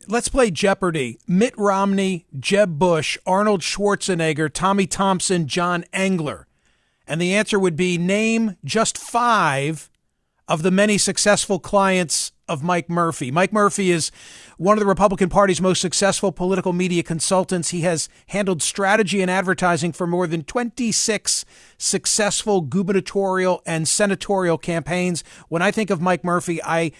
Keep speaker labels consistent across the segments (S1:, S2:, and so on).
S1: Let's play Jeopardy. Mitt Romney, Jeb Bush, Arnold Schwarzenegger, Tommy Thompson, John Engler. And the answer would be name just 5 of the many successful clients of Mike Murphy. Mike Murphy is one of the Republican Party's most successful political media consultants. He has handled strategy and advertising for more than 26 successful gubernatorial and senatorial campaigns. When I think of Mike Murphy, I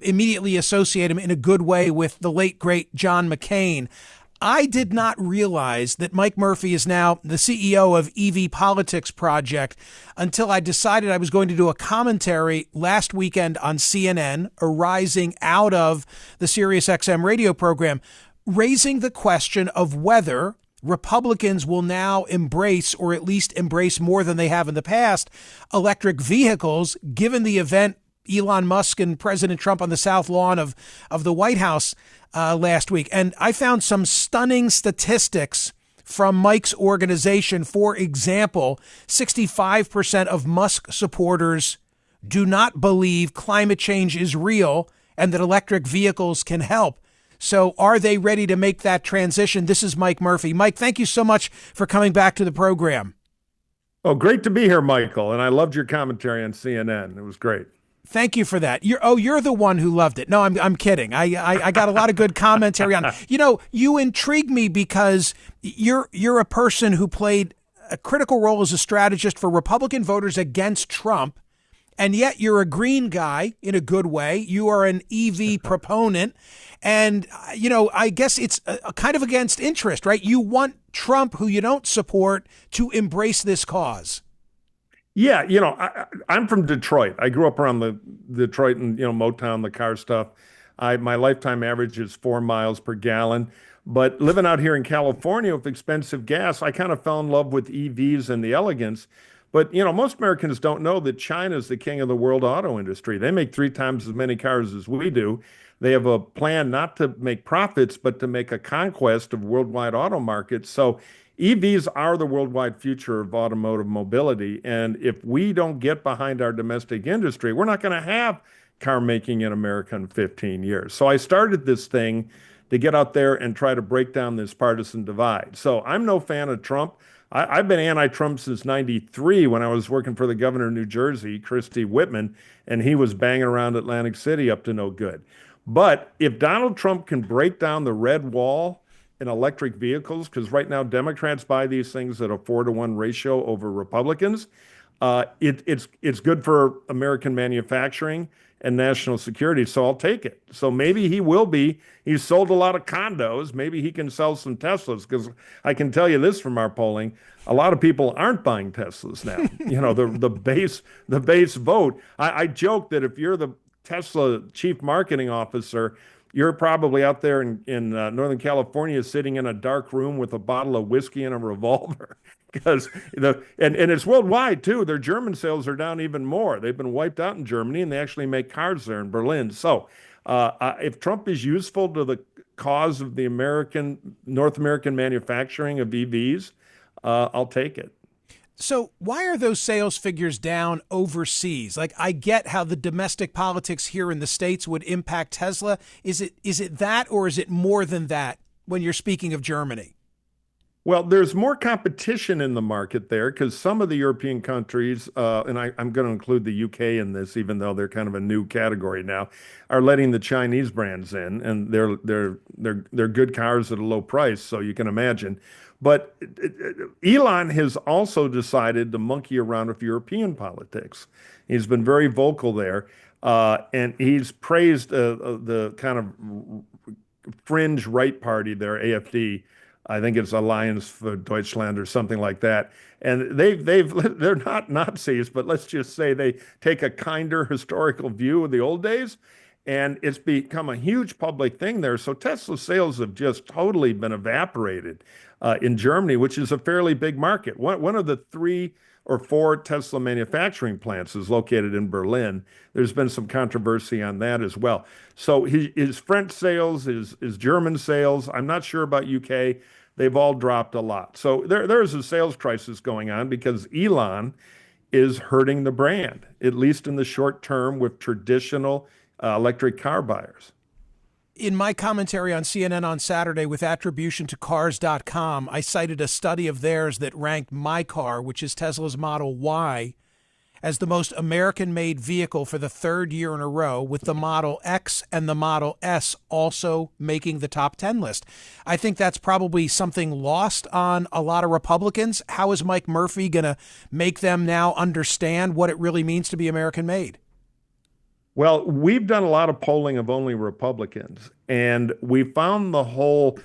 S1: immediately associate him in a good way with the late, great John McCain. I did not realize that Mike Murphy is now the CEO of EV Politics Project until I decided I was going to do a commentary last weekend on CNN arising out of the SiriusXM radio program, raising the question of whether Republicans will now embrace, or at least embrace more than they have in the past, electric vehicles, given the event Elon Musk and President Trump on the South Lawn of the White House last week. And I found some stunning statistics from Mike's organization. For example, 65% of Musk supporters do not believe climate change is real and that electric vehicles can help. So are they ready to make that transition? This is Mike Murphy. Mike, thank you so much for coming back to the program.
S2: Oh, great to be here, Michael. And I loved your commentary on CNN. It was great.
S1: Thank you for that. You're the one who loved it. No, I'm kidding. I got a lot of good commentary on it. You know, you intrigue me because you're a person who played a critical role as a strategist for Republican voters against Trump, and yet you're a green guy in a good way. You are an EV proponent, and you know, I guess it's a kind of against interest, right? You want Trump, who you don't support, to embrace this cause.
S2: Yeah, you know, I'm from Detroit. I grew up around the Detroit and, Motown, the car stuff. My lifetime average is 4 miles per gallon. But living out here in California with expensive gas, I kind of fell in love with EVs and the elegance. But, most Americans don't know that China is the king of the world auto industry. They make 3 times as many cars as we do. They have a plan not to make profits, but to make a conquest of worldwide auto markets. So EVs are the worldwide future of automotive mobility. And if we don't get behind our domestic industry, we're not going to have car making in America in 15 years. So I started this thing to get out there and try to break down this partisan divide. So I'm no fan of Trump. I've been anti-Trump since 93 when I was working for the governor of New Jersey, Christie Whitman, and he was banging around Atlantic City up to no good. But if Donald Trump can break down the red wall in electric vehicles, because right now Democrats buy these things at a 4-to-1 ratio over Republicans. It's good for American manufacturing and national security, so I'll take it. So maybe he's sold a lot of condos. Maybe he can sell some Teslas, because I can tell you this from our polling, a lot of people aren't buying Teslas now. The base vote. I joke that if you're the Tesla chief marketing officer, you're probably out there in Northern California sitting in a dark room with a bottle of whiskey and a revolver, because and it's worldwide too. Their German sales are down even more. They've been wiped out in Germany, and they actually make cars there in Berlin. So if Trump is useful to the cause of the North American manufacturing of EVs, I'll take it.
S1: So why are those sales figures down overseas? Like, I get how the domestic politics here in the States would impact Tesla. Is it that, or is it more than that when you're speaking of Germany?
S2: Well, there's more competition in the market there, because some of the European countries, and I'm going to include the UK in this, even though they're kind of a new category now, are letting the Chinese brands in, and they're good cars at a low price, so you can imagine. But Elon has also decided to monkey around with European politics. He's been very vocal there, and he's praised the kind of fringe right party there, AfD. I think it's Alliance for Deutschland or something like that. And they're not Nazis, but let's just say they take a kinder historical view of the old days. And it's become a huge public thing there. So Tesla sales have just totally been evaporated in Germany, which is a fairly big market. One of the 3 or 4 Tesla manufacturing plants is located in Berlin. There's been some controversy on that as well. So his French sales, his German sales, I'm not sure about UK. They've all dropped a lot. So there's a sales crisis going on because Elon is hurting the brand, at least in the short term, with traditional electric car buyers.
S1: In my commentary on CNN on Saturday with attribution to cars.com, I cited a study of theirs that ranked my car, which is Tesla's Model Y, as the most American-made vehicle for the third year in a row, with the Model X and the Model S also making the top 10 list. I think that's probably something lost on a lot of Republicans. How is Mike Murphy going to make them now understand what it really means to be American-made?
S2: Well, we've done a lot of polling of only Republicans, and we found the whole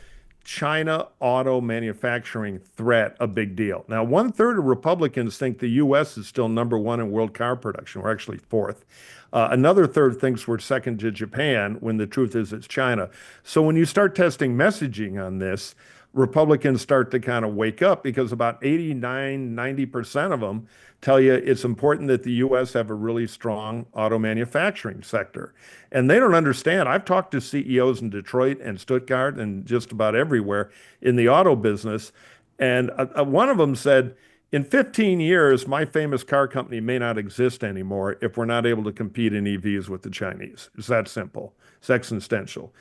S2: China auto manufacturing threat a big deal. Now, one third of Republicans think the U.S. is still number one in world car production. We're actually fourth. Another third thinks we're second to Japan, when the truth is it's China. So when you start testing messaging on this, Republicans start to kind of wake up, because about 89, 90% of them tell you it's important that the U.S. have a really strong auto manufacturing sector. And they don't understand. I've talked to CEOs in Detroit and Stuttgart and just about everywhere in the auto business. And one of them said, in 15 years, my famous car company may not exist anymore if we're not able to compete in EVs with the Chinese. It's that simple. It's existential.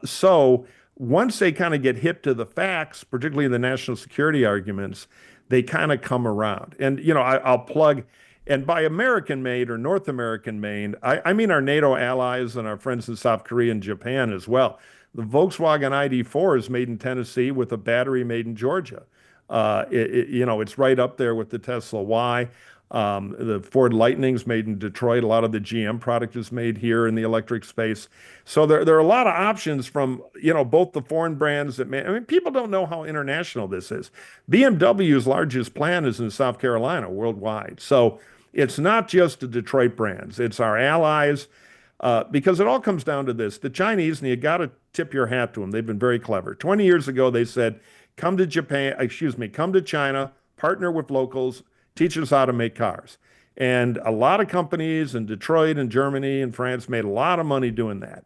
S2: So once they kind of get hip to the facts, particularly the national security arguments, they kind of come around. And, I'll plug, and by American made or North American made, I mean our NATO allies and our friends in South Korea and Japan as well. The Volkswagen ID4 is made in Tennessee with a battery made in Georgia. It's right up there with the Tesla Y. The Ford Lightning's made in Detroit. A lot of the GM product is made here in the electric space. So there are a lot of options from, both the foreign brands people don't know how international this is. BMW's largest plant is in South Carolina worldwide. So it's not just the Detroit brands, it's our allies. Because it all comes down to this. The Chinese, and you got to tip your hat to them, they've been very clever. 20 years ago, they said, come to China, partner with locals, teach us how to make cars. And a lot of companies in Detroit and Germany and France made a lot of money doing that.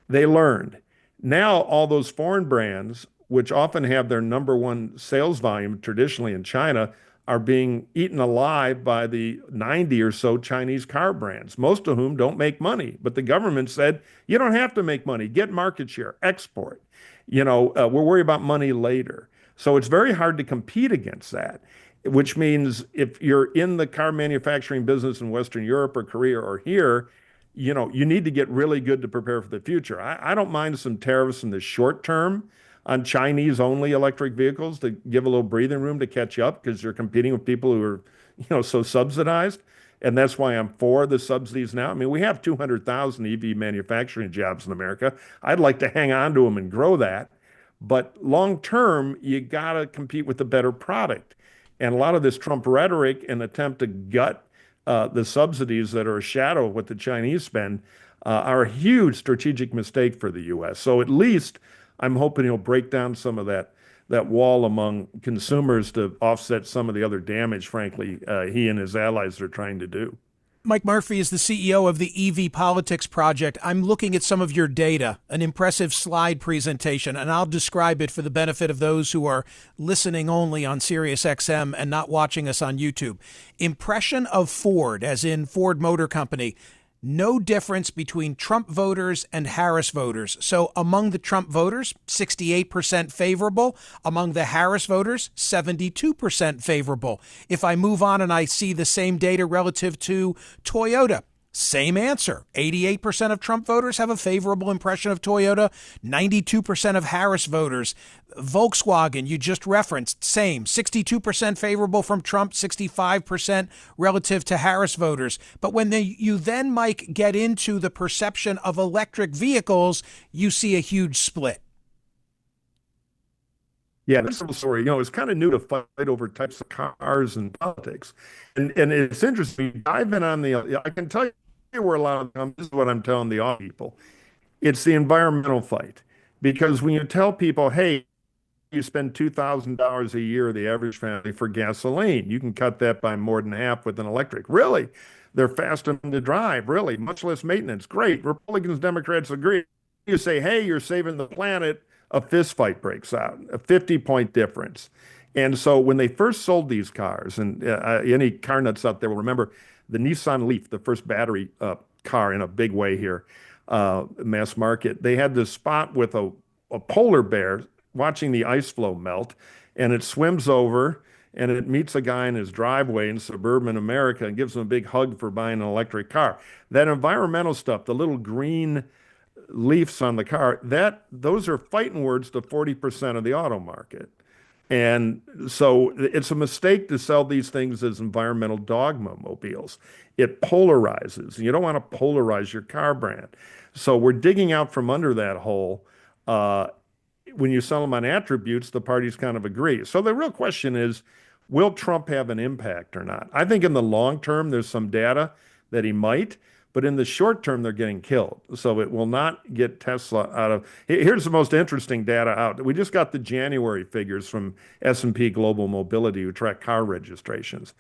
S2: They learned. Now, all those foreign brands, which often have their number one sales volume traditionally in China, are being eaten alive by the 90 or so Chinese car brands, most of whom don't make money. But the government said, you don't have to make money, get market share, export. We'll worry about money later. So it's very hard to compete against that, which means if you're in the car manufacturing business in Western Europe or Korea or here, you need to get really good to prepare for the future. I don't mind some tariffs in the short term on Chinese only electric vehicles to give a little breathing room to catch up, because you're competing with people who are, so subsidized. And that's why I'm for the subsidies now. I mean, we have 200,000 EV manufacturing jobs in America. I'd like to hang on to them and grow that. But long term, you got to compete with a better product. And a lot of this Trump rhetoric and attempt to gut the subsidies that are a shadow of what the Chinese spend are a huge strategic mistake for the U.S. So at least I'm hoping he'll break down some of that wall among consumers to offset some of the other damage, frankly, he and his allies are trying to do.
S1: Mike Murphy is the CEO of the EV Politics Project. I'm looking at some of your data, an impressive slide presentation, and I'll describe it for the benefit of those who are listening only on SiriusXM and not watching us on YouTube. Impression of Ford, as in Ford Motor Company. No difference between Trump voters and Harris voters. So among the Trump voters, 68% favorable. Among the Harris voters, 72% favorable. If I move on and I see the same data relative to Toyota, same answer. 88% of Trump voters have a favorable impression of Toyota. 92% of Harris voters. Volkswagen, you just referenced, same. 62% favorable from Trump, 65% relative to Harris voters. But when you then, Mike, get into the perception of electric vehicles, you see a huge split.
S2: Yeah, that's the story. It's kind of new to fight over types of cars and politics. And it's interesting. I've been on I can tell you where a lot of this is what I'm telling the auto people. It's the environmental fight. Because when you tell people, hey, you spend $2,000 a year, the average family, for gasoline, you can cut that by more than half with an electric. Really? They're faster to drive. Really? Much less maintenance. Great. Republicans, Democrats agree. You say, hey, you're saving the planet. A fist fight breaks out, a 50-point difference. And so when they first sold these cars, and any car nuts out there will remember the Nissan Leaf, the first battery car in a big way here. mass market. They had this spot with a polar bear watching the ice floe melt, and it swims over and it meets a guy in his driveway in suburban America and gives him a big hug for buying an electric car. That environmental stuff, the little green leafs on the car, those are fighting words to 40% of the auto market. And so it's a mistake to sell these things as environmental dogma mobiles. It polarizes. You don't want to polarize your car brand. So we're digging out from under that hole. Uh, when you sell them on attributes, the parties kind of agree. So the real question is, will Trump have an impact or not? I think in the long term, there's some data that he might, but in the short term, they're getting killed. So it will not get Tesla out of. Here's the most interesting data out. We just got the January figures from S&P Global Mobility, who track car registrations.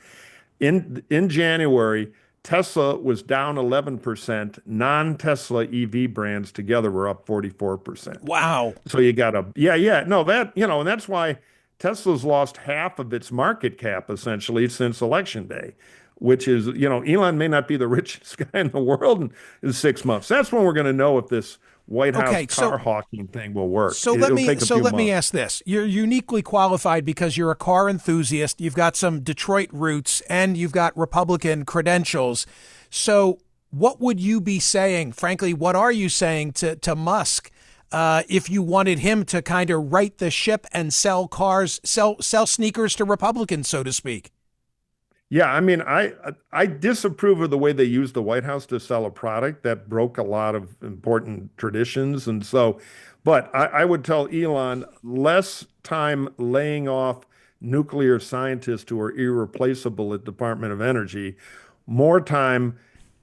S2: In January, Tesla was down 11%. Non-Tesla EV brands together were up 44%.
S1: Wow.
S2: So you got a, yeah, no, and that's why Tesla's lost half of its market cap essentially since election day, which is, Elon may not be the richest guy in the world in 6 months. That's when we're going to know if this White House car hawking thing will work.
S1: So let me ask this. You're uniquely qualified because you're a car enthusiast. You've got some Detroit roots and you've got Republican credentials. So what would you be saying? Frankly, what are you saying to Musk if you wanted him to kind of right the ship and sell sneakers to Republicans, so to speak?
S2: Yeah, I mean, I disapprove of the way they use the White House to sell a product that broke a lot of important traditions. And so, but I would tell Elon less time laying off nuclear scientists who are irreplaceable at Department of Energy, more time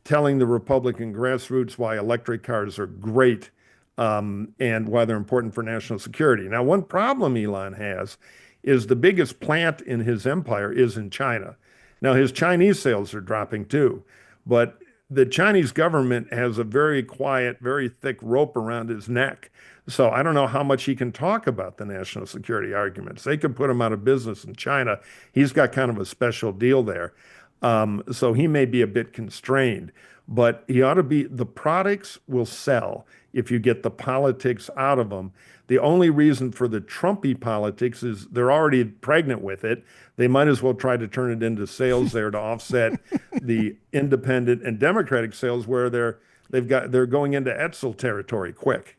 S2: telling the Republican grassroots why electric cars are great, and why they're important for national security. Now, one problem Elon has is the biggest plant in his empire is in China. Now, his Chinese sales are dropping too, but the Chinese government has a very quiet, very thick rope around his neck. So I don't know how much he can talk about the national security arguments. They could put him out of business in China. He's got kind of a special deal there. So he may be a bit constrained, but he ought to be, the products will sell if you get the politics out of them. The only reason for the Trumpy politics is they're already pregnant with it. They might as well try to turn it into sales there to offset the independent and Democratic sales where they're going into Etzel territory quick.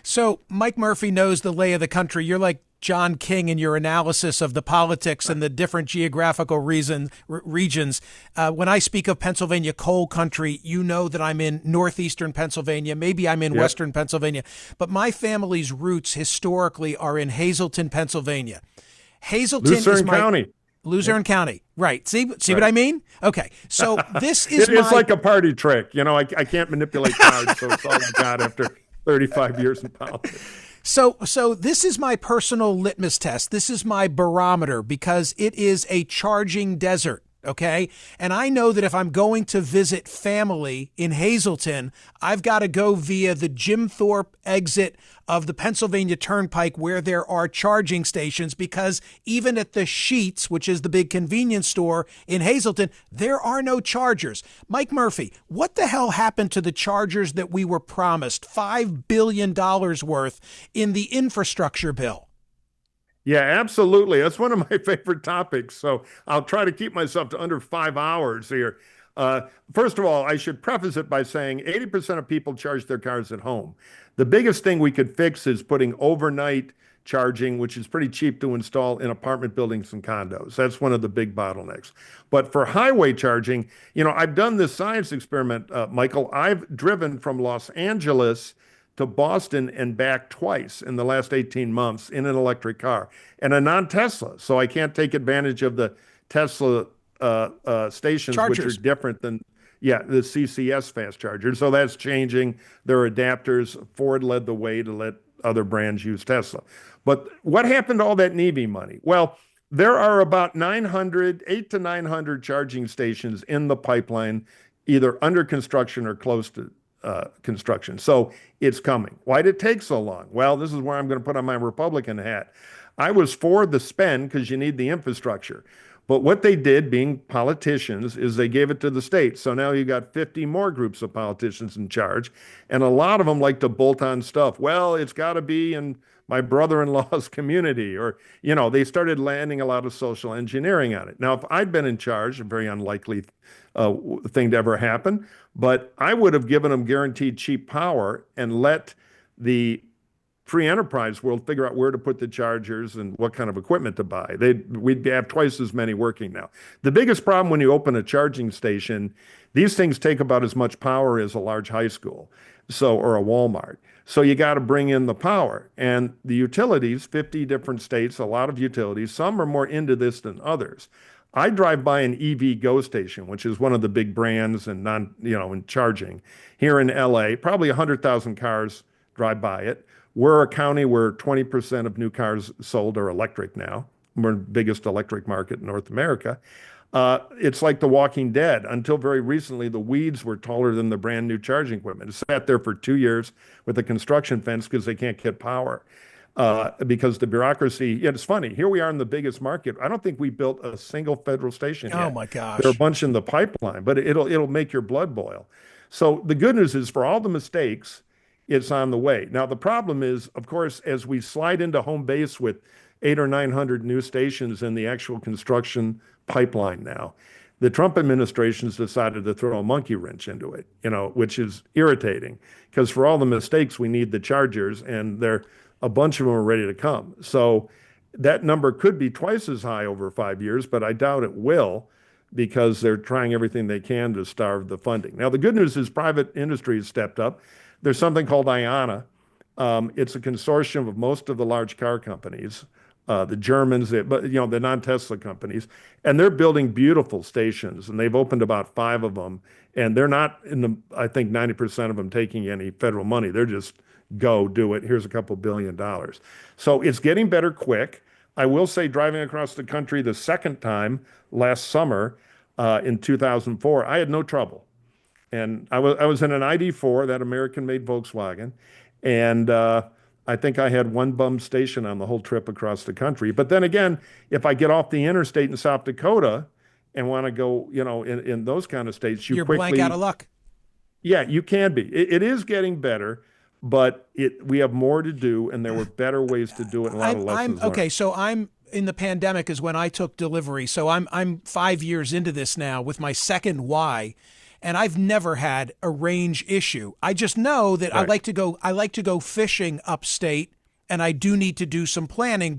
S1: So Mike Murphy knows the lay of the country. You're like John King in your analysis of the politics and the different geographical regions. When I speak of Pennsylvania coal country, you know that I'm in northeastern Pennsylvania. Maybe I'm in western Pennsylvania. But my family's roots historically are in Hazleton, Pennsylvania. Hazleton is County. Luzerne County. Right. See what I mean? Okay. So this is
S2: it's like a party trick. I can't manipulate cards, so it's all I got after 35 years in politics.
S1: So this is my personal litmus test. This is my barometer because it is a charging desert. Okay. And I know that if I'm going to visit family in Hazleton, I've got to go via the Jim Thorpe exit of the Pennsylvania Turnpike where there are charging stations, because even at the Sheetz, which is the big convenience store in Hazleton, there are no chargers. Mike Murphy, what the hell happened to the chargers that we were promised $5 billion worth in the infrastructure bill?
S2: Yeah, absolutely. That's one of my favorite topics. So I'll try to keep myself to under 5 hours here. First of all, I should preface it by saying 80% of people charge their cars at home. The biggest thing we could fix is putting overnight charging, which is pretty cheap to install in apartment buildings and condos. That's one of the big bottlenecks. But for highway charging, I've done this science experiment, Michael. I've driven from Los Angeles to Boston and back twice in the last 18 months in an electric car and a non-Tesla. So I can't take advantage of the Tesla stations,
S1: Chargers,
S2: which are different than, the CCS fast chargers. So that's changing. There are adapters. Ford led the way to let other brands use Tesla. But what happened to all that NEVI money? Well, there are about 8 to 900 charging stations in the pipeline, either under construction or close to construction. So it's coming. Why did it take so long? Well, this is where I'm going to put on my Republican hat. I was for the spend because you need the infrastructure. But what they did, being politicians, is they gave it to the states. So now you got 50 more groups of politicians in charge. And a lot of them like to bolt on stuff. Well, it's got to be in my brother-in-law's community, or, they started landing a lot of social engineering on it. Now, if I'd been in charge, a very unlikely thing to ever happen, but I would have given them guaranteed cheap power and let the free enterprise world figure out where to put the chargers and what kind of equipment to buy. We'd have twice as many working now. The biggest problem when you open a charging station, these things take about as much power as a large high school, or a Walmart. So you got to bring in the power. And the utilities, 50 different states, a lot of utilities, some are more into this than others. I drive by an EV Go station, which is one of the big brands and in charging here in LA. Probably 100,000 cars drive by it. We're a county where 20% of new cars sold are electric now. We're the biggest electric market in North America. It's like The Walking Dead. Until very recently, the weeds were taller than the brand new charging equipment. It sat there for 2 years with a construction fence because they can't get power. Because the bureaucracy, it's funny. Here we are in the biggest market. I don't think we built a single federal station yet.
S1: Oh my gosh.
S2: There are a bunch in the pipeline, but it'll make your blood boil. So the good news is, for all the mistakes, it's on the way. Now, the problem is, of course, as we slide into home base with 800 or 900 new stations in the actual construction pipeline now, the Trump administration's decided to throw a monkey wrench into it, which is irritating, because for all the mistakes, we need the chargers, and a bunch of them are ready to come. So that number could be twice as high over 5 years, but I doubt it will, because they're trying everything they can to starve the funding. Now, the good news is private industry has stepped up. There's something called IANA. It's a consortium of most of the large car companies, the Germans, but the non-Tesla companies, and they're building beautiful stations, and they've opened about 5 of them, and they're not I think 90% of them taking any federal money. They're just go do it. Here's a couple $1 billion. So it's getting better quick. I will say, driving across the country the second time last summer in 2004, I had no trouble. And I was in an ID4, that American-made Volkswagen, and I think I had one bum station on the whole trip across the country. But then again, if I get off the interstate in South Dakota and want to go, in those kind of states,
S1: you're blank out of luck.
S2: Yeah, you can be. It is getting better, but we have more to do, and there were better ways to do it. And a lot of lessons learned.
S1: Okay, so I'm in the pandemic is when I took delivery. So I'm 5 years into this now with my second Y. And I've never had a range issue. I just know that right. I like to go fishing upstate, and I do need to do some planning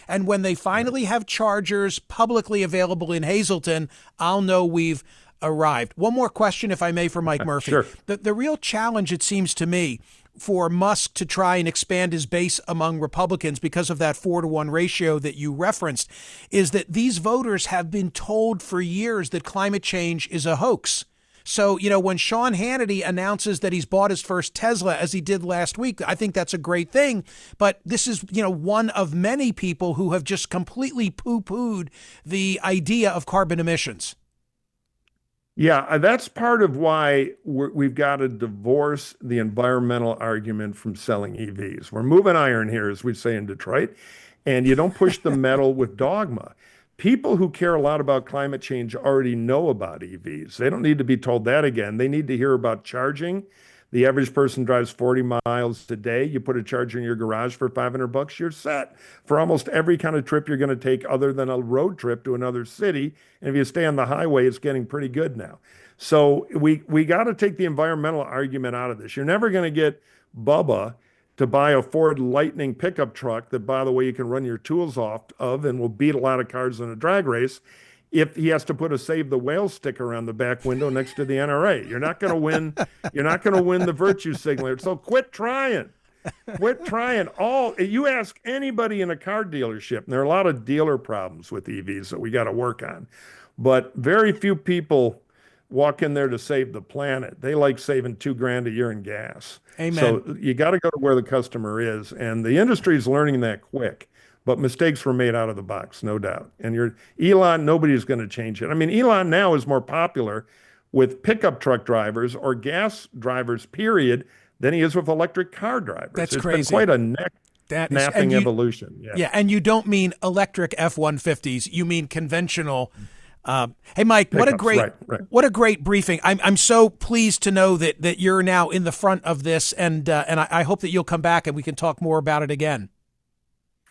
S1: and when they finally have chargers publicly available in Hazleton, I'll know we've arrived. One more question, if I may, for Mike Murphy.
S2: Sure.
S1: The real challenge, it seems to me, for Musk to try and expand his base among Republicans because of that 4-to-1 ratio that you referenced, is that these voters have been told for years that climate change is a hoax. So, when Sean Hannity announces that he's bought his first Tesla, as he did last week, I think that's a great thing. But this is, one of many people who have just completely poo-pooed the idea of carbon emissions.
S2: Yeah, that's part of why we've got to divorce the environmental argument from selling EVs. We're moving iron here, as we say in Detroit, and you don't push the metal with dogma. People who care a lot about climate change already know about EVs. They don't need to be told that again. They need to hear about charging. The average person drives 40 miles a day. You put a charger in your garage for $500, you're set for almost every kind of trip you're going to take other than a road trip to another city. And if you stay on the highway, it's getting pretty good now. So we got to take the environmental argument out of this. You're never going to get Bubba to buy a Ford Lightning pickup truck that, by the way, you can run your tools off of and will beat a lot of cars in a drag race if he has to put a Save the Whale sticker on the back window next to the NRA. You're not going to win. You're not going to win the virtue signaler. So quit trying. Quit trying. You ask anybody in a car dealership, and there are a lot of dealer problems with EVs that we got to work on, but very few people walk in there to save the planet. They like saving $2,000 a year in gas.
S1: Amen.
S2: So you got to go to where the customer is, and the industry is learning that quick. But mistakes were made out of the box, no doubt. And Elon, nobody's going to change it. I mean, Elon now is more popular with pickup truck drivers or gas drivers, period, than he is with electric car drivers.
S1: That's
S2: it's
S1: crazy.
S2: Been quite a neck
S1: That is,
S2: Snapping evolution. Yeah.
S1: Yeah, and you don't mean electric F-150s. You mean conventional. Hey, Mike,
S2: Pickups, right.
S1: what a great briefing. I'm so pleased to know that you're now in the front of this, and I hope that you'll come back and we can talk more about it again.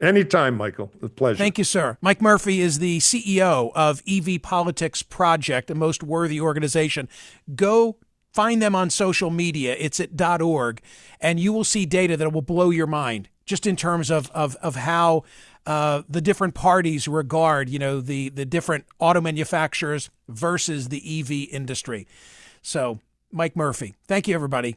S2: Anytime, Michael. It's a pleasure.
S1: Thank you, sir. Mike Murphy is the CEO of EV Politics Project, a most worthy organization. Go find them on social media. It's at .org, and you will see data that will blow your mind, just in terms of how the different parties regard, the different auto manufacturers versus the EV industry. So, Mike Murphy, thank you, everybody.